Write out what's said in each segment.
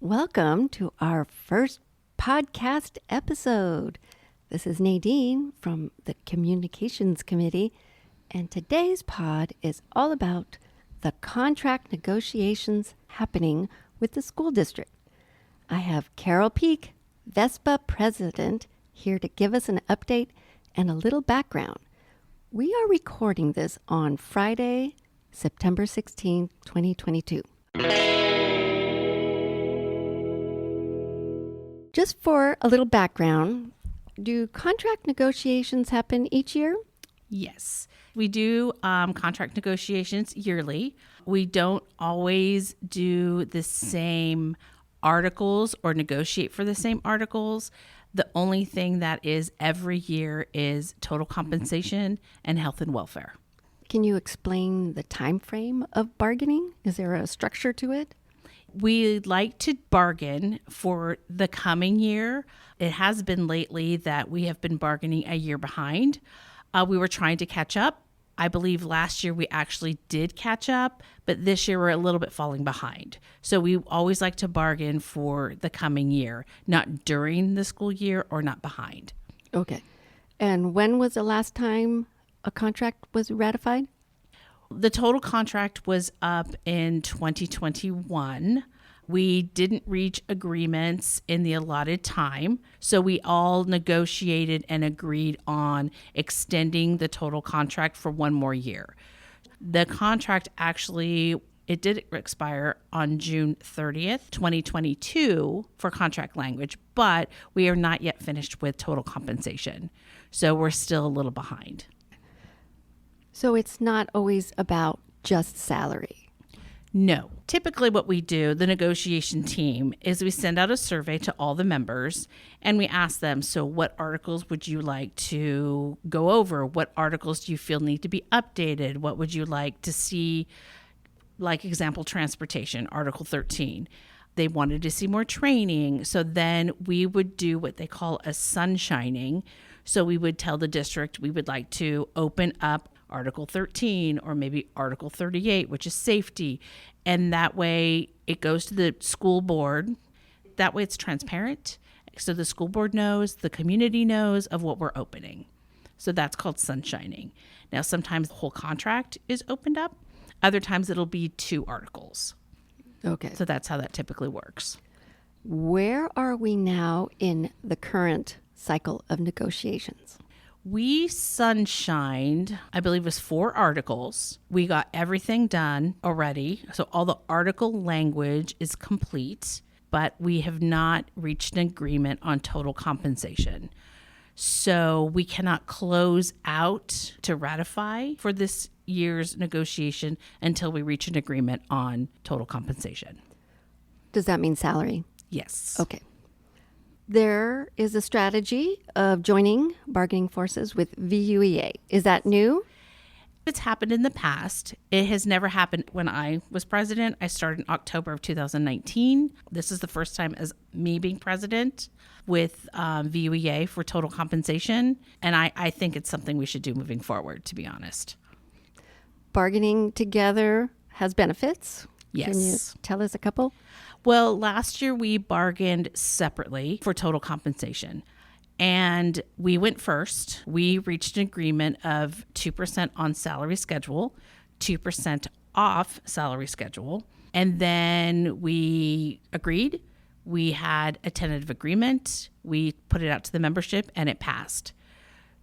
Welcome to our first podcast episode. This is Nadine from the Communications Committee, and today's pod is all about the contract negotiations happening with the school district. I have Carol Peak, VESPA President, here to give us an update and a little background. We are recording this on Friday, September 16, 2022. Just for a little background, do contract negotiations happen each year? Yes, we do contract negotiations yearly. We don't always do the same articles or negotiate for the same articles. The only thing that is every year is total compensation and health and welfare. Can you explain the time frame of bargaining? Is there a structure to it? We like to bargain for the coming year. It has been lately that we have been bargaining a year behind. We were trying to catch up. I believe last year we actually did catch up, but this year we're a little bit falling behind. So we always like to bargain for the coming year, not during the school year or not behind. Okay. And when was the last time a contract was ratified? The total contract was up in 2021. We didn't reach agreements in the allotted time, so we all negotiated and agreed on extending the total contract for one more year. The contract actually, it did expire on June 30th, 2022 for contract language, but we are not yet finished with total compensation. So we're still a little behind. So it's not always about just salary. No. Typically what we do, the negotiation team, is we send out a survey to all the members and we ask them, so what articles would you like to go over? What articles do you feel need to be updated? What would you like to see, like example, transportation, Article 13. They wanted to see more training. So then we would do what they call a sunshining. So we would tell the district we would like to open up Article 13 or maybe Article 38, which is safety. And that way it goes to the school board. That way it's transparent. So the school board knows, the community knows of what we're opening. So that's called sunshining. Now, sometimes the whole contract is opened up. Other times it'll be 2 articles. Okay. So that's how that typically works. Where are we now in the current cycle of negotiations? We sunshined, I believe it was 4 articles. We got everything done already. So all the article language is complete, but we have not reached an agreement on total compensation. So we cannot close out to ratify for this year's negotiation until we reach an agreement on total compensation. Does that mean salary? Yes. Okay. There is a strategy of joining bargaining forces with VUEA. Is that new? It's happened in the past. It has never happened when I was president. I started in October of 2019. This is the first time as me being president with VUEA for total compensation. And I think it's something we should do moving forward, to be honest. Bargaining together has benefits. Yes. Can you tell us a couple? Well, last year we bargained separately for total compensation. And we went first. We reached an agreement of 2% on salary schedule, 2% off salary schedule. And then we agreed. We had a tentative agreement. We put it out to the membership and it passed.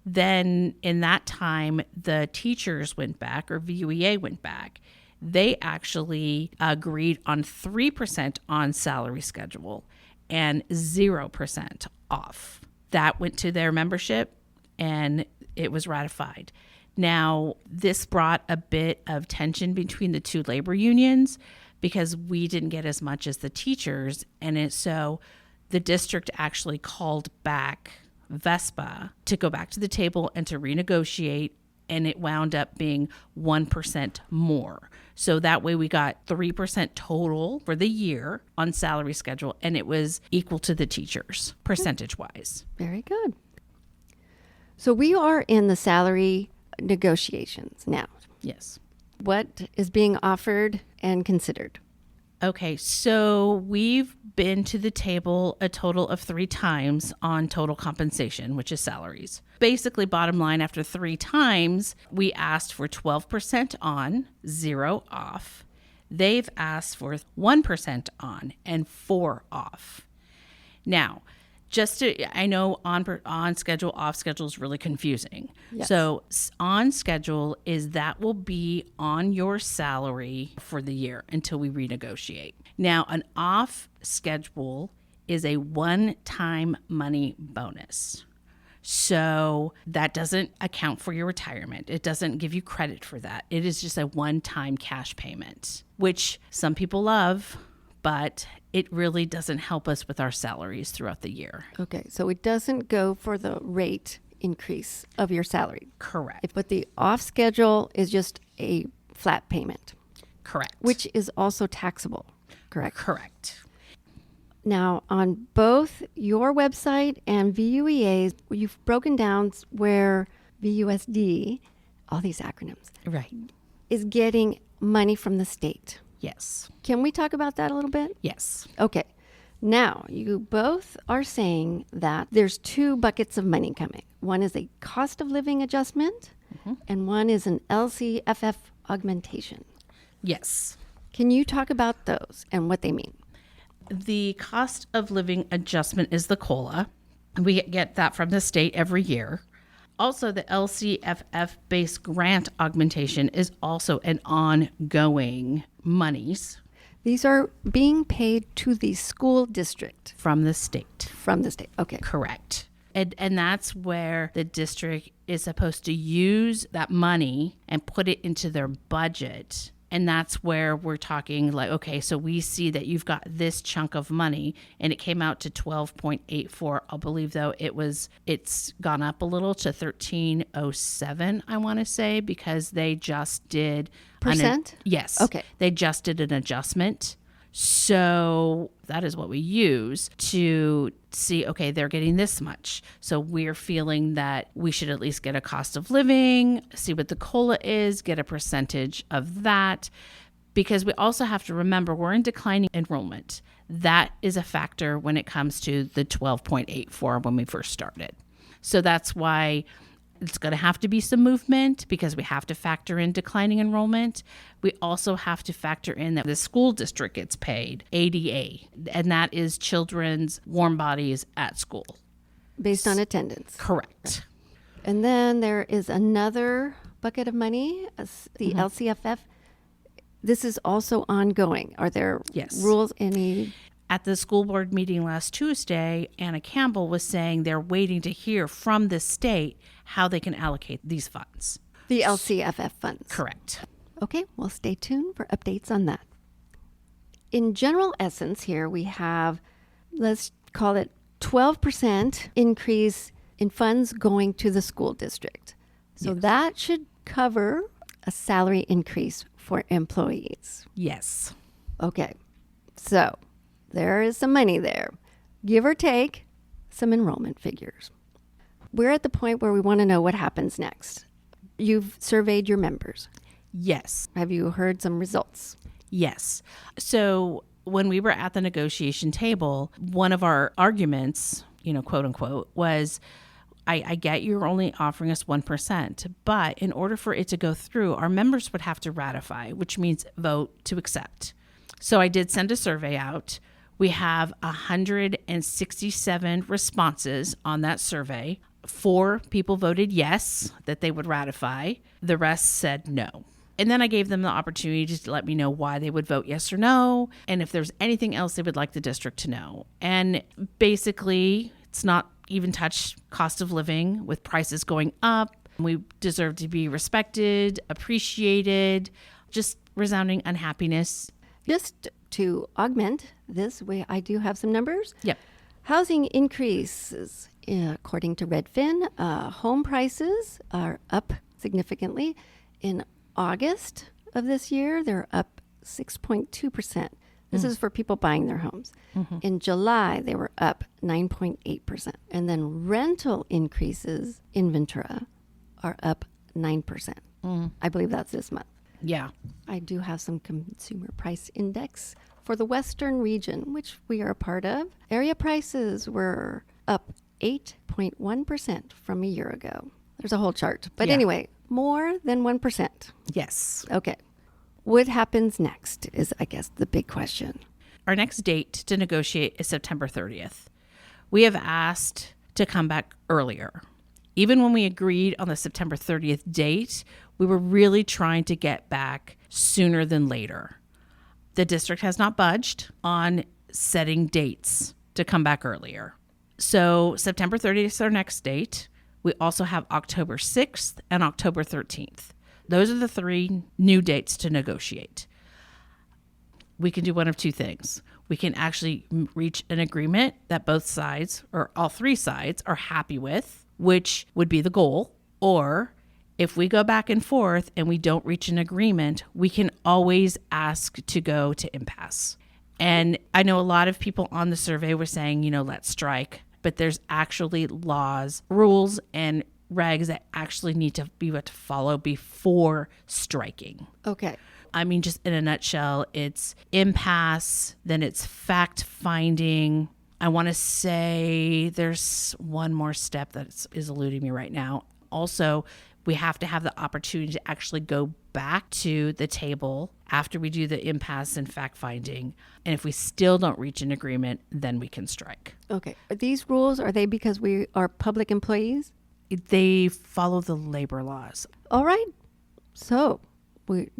Then in that time, the teachers went back, or VUEA went back. They actually agreed on 3% on salary schedule and 0% off. That went to their membership and it was ratified. Now, this brought a bit of tension between the 2 labor unions because we didn't get as much as the teachers. And so the district actually called back VESPA to go back to the table and to renegotiate. And it wound up being 1% more. So that way we got 3% total for the year on salary schedule, and it was equal to the teachers, percentage-wise. Very good. So we are in the salary negotiations now. Yes. What is being offered and considered? Okay, so we've been to the table a total of 3 times on total compensation, which is salaries. Basically, bottom line, after 3 times, we asked for 12% on, 0 off. They've asked for 1% on and 4 off. Now, I know on schedule, off schedule is really confusing. Yes. So on schedule is that will be on your salary for the year until we renegotiate. Now, an off schedule is a one-time money bonus. So that doesn't account for your retirement. It doesn't give you credit for that. It is just a one-time cash payment, which some people love, but it really doesn't help us with our salaries throughout the year. Okay, so it doesn't go for the rate increase of your salary. Correct. But the off schedule is just a flat payment, Correct. which is also taxable, correct? Correct. Now, on both your website and VUEA's, you've broken down where VUSD, all these acronyms, Right. is getting money from the state. Yes. Can we talk about that a little bit? Yes. Okay. Now, you both are saying that there's 2 buckets of money coming. One is a cost of living adjustment, and one is an LCFF augmentation. Yes. Can you talk about those and what they mean? The cost of living adjustment is the COLA. We get that from the state every year. Also, the LCFF based grant augmentation is also an ongoing monies These are being paid to the school district from the state. from the state. Okay. Correct. And that's where the district is supposed to use that money and put it into their budget. And that's where we're talking like, okay, so we see that you've got this chunk of money and it came out to 12.84. I believe though it's gone up a little to 1307, I want to say, because they just did Percent? Yes. Okay. They just did an adjustment. So that is what we use to see, okay, they're getting this much. So we're feeling that we should at least get a cost of living, see what the COLA is, get a percentage of that. Because we also have to remember we're in declining enrollment. That is a factor when it comes to the 12.84 when we first started. So that's why it's going to have to be some movement because we have to factor in declining enrollment. We also have to factor in that the school district gets paid ADA, and that is children's warm bodies at school. Based on attendance. Correct. And then there is another bucket of money, the LCFF. This is also ongoing. Are there Yes. rules, any? At the school board meeting last Tuesday, Anna Campbell was saying they're waiting to hear from the state how they can allocate these funds. The LCFF funds. Correct. Okay, well, stay tuned for updates on that. In general essence here, we have, let's call it 12% increase in funds going to the school district. So Yes. that should cover a salary increase for employees. Yes. Okay, so there is some money there. Give or take some enrollment figures. We're at the point where we want to know what happens next. You've surveyed your members. Yes. Have you heard some results? Yes. So when we were at the negotiation table, one of our arguments, quote unquote, was I get you're only offering us 1%, but in order for it to go through, our members would have to ratify, which means vote to accept. So I did send a survey out. We have 167 responses on that survey. 4 people voted yes, that they would ratify. The rest said no. And then I gave them the opportunity to let me know why they would vote yes or no, and if there's anything else they would like the district to know. And basically, it's not even touched cost of living with prices going up. We deserve to be respected, appreciated, just resounding unhappiness. Just to augment this, I do have some numbers. Yep. Housing increases, according to Redfin. Home prices are up significantly. In August of this year, they're up 6.2%. This is for people buying their homes. In July, they were up 9.8%. And then rental increases in Ventura are up 9%. I believe that's this month. Yeah. I do have some consumer price index For the Western region, which we are a part of, area prices were up 8.1% from a year ago. There's a whole chart. But anyway, more than 1%. Yes. Okay. What happens next is, I guess, the big question. Our next date to negotiate is September 30th. We have asked to come back earlier. Even when we agreed on the September 30th date, we were really trying to get back sooner than later. The district has not budged on setting dates to come back earlier. So September 30th is our next date. We also have October 6th and October 13th. Those are the 3 new dates to negotiate. We can do one of 2 things. We can actually reach an agreement that both sides, or all 3 sides, are happy with, which would be the goal. Or if we go back and forth and we don't reach an agreement, we can always ask to go to impasse. And I know a lot of people on the survey were saying, let's strike, but there's actually laws, rules, and regs that actually need to be what to follow before striking. Okay. I mean, just in a nutshell, it's impasse, then it's fact finding. I want to say there's one more step that is eluding me right now. Also, we have to have the opportunity to actually go back to the table after we do the impasse and fact finding. And if we still don't reach an agreement, then we can strike. Okay. These rules, are they because we are public employees? They follow the labor laws. All right. So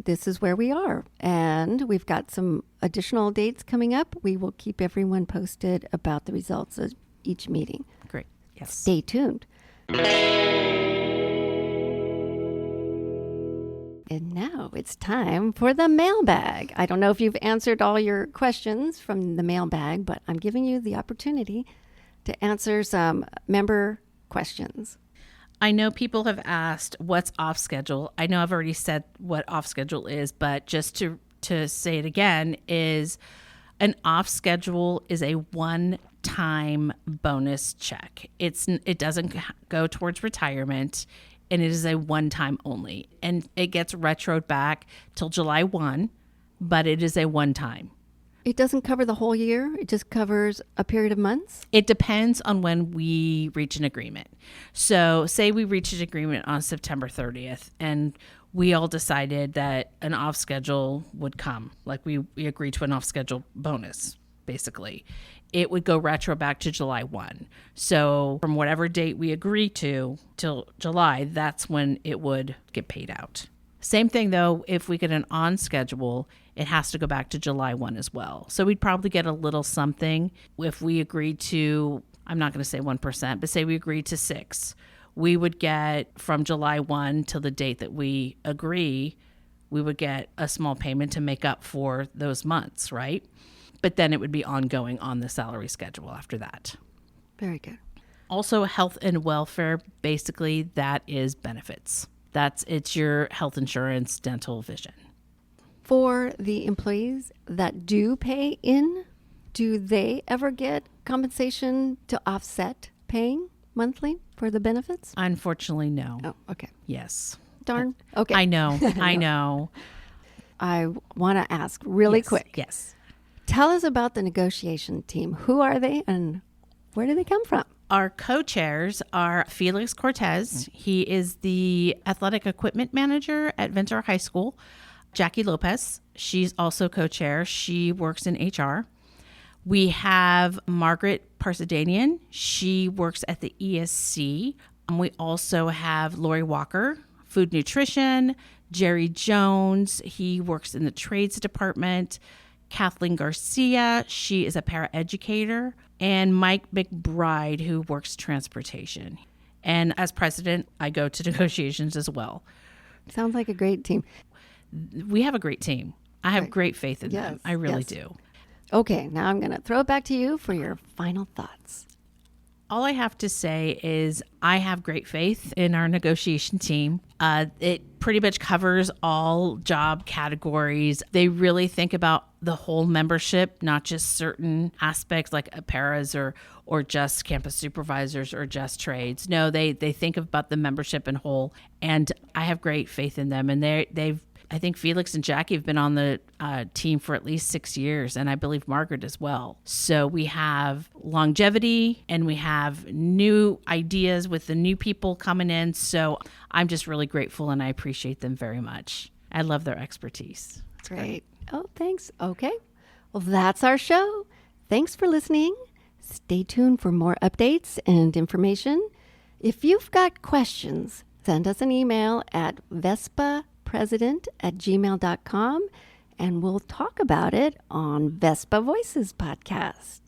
this is where we are. And we've got some additional dates coming up. We will keep everyone posted about the results of each meeting. Great. Yes. Stay tuned. And now it's time for the mailbag. I don't know if you've answered all your questions from the mailbag, but I'm giving you the opportunity to answer some member questions. I know people have asked what's off schedule. I know I've already said what off schedule is, but just to say it again, is an off schedule is a one-time bonus check. It doesn't go towards retirement, and it is a one-time only. And it gets retroed back till July 1, but it is a one-time. It doesn't cover the whole year. It just covers a period of months. It depends on when we reach an agreement. So say we reach an agreement on September 30th and we all decided that an off schedule would come. Like we agreed to an off schedule bonus, basically. It would go retro back to July 1. So from whatever date we agree to till July, that's when it would get paid out. Same thing though, if we get an on schedule, it has to go back to July 1 as well. So we'd probably get a little something if we agreed to, I'm not going to say 1%, but say we agreed to 6. We would get from July 1 till the date that we agree, we would get a small payment to make up for those months, right? But then it would be ongoing on the salary schedule after that. Very good. Also, health and welfare, basically that is benefits. It's your health insurance, dental, vision. For the employees that do pay in, do they ever get compensation to offset paying monthly for the benefits? Unfortunately, no. Oh, okay. Yes. Darn. Okay. I know. I know. I want to ask really quick. Yes. Tell us about the negotiation team. Who are they and where do they come from? Our co-chairs are Felix Cortez. He is the athletic equipment manager at Ventura High School. Jackie Lopez, she's also co-chair. She works in HR. We have Margaret Parsadanian. She works at the ESC. We also have Lori Walker, food nutrition. Jerry Jones, he works in the trades department. Kathleen Garcia, she is a paraeducator. And Mike McBride, who works transportation. And as president, I go to negotiations as well. Sounds like a great team. We have a great team. I have great faith in them. I really do. Okay, now I'm going to throw it back to you for your final thoughts. All I have to say is I have great faith in our negotiation team. It pretty much covers all job categories. They really think about the whole membership, not just certain aspects like paras or just campus supervisors or just trades. No, they think about the membership in whole, and I have great faith in them. And they've I think Felix and Jackie have been on the team for at least 6 years, and I believe Margaret as well. So we have longevity and we have new ideas with the new people coming in. So I'm just really grateful and I appreciate them very much. I love their expertise. It's Great. Oh, thanks. Okay. Well, that's our show. Thanks for listening. Stay tuned for more updates and information. If you've got questions, send us an email at vespapresident@gmail.com and we'll talk about it on Vespa Voices podcast.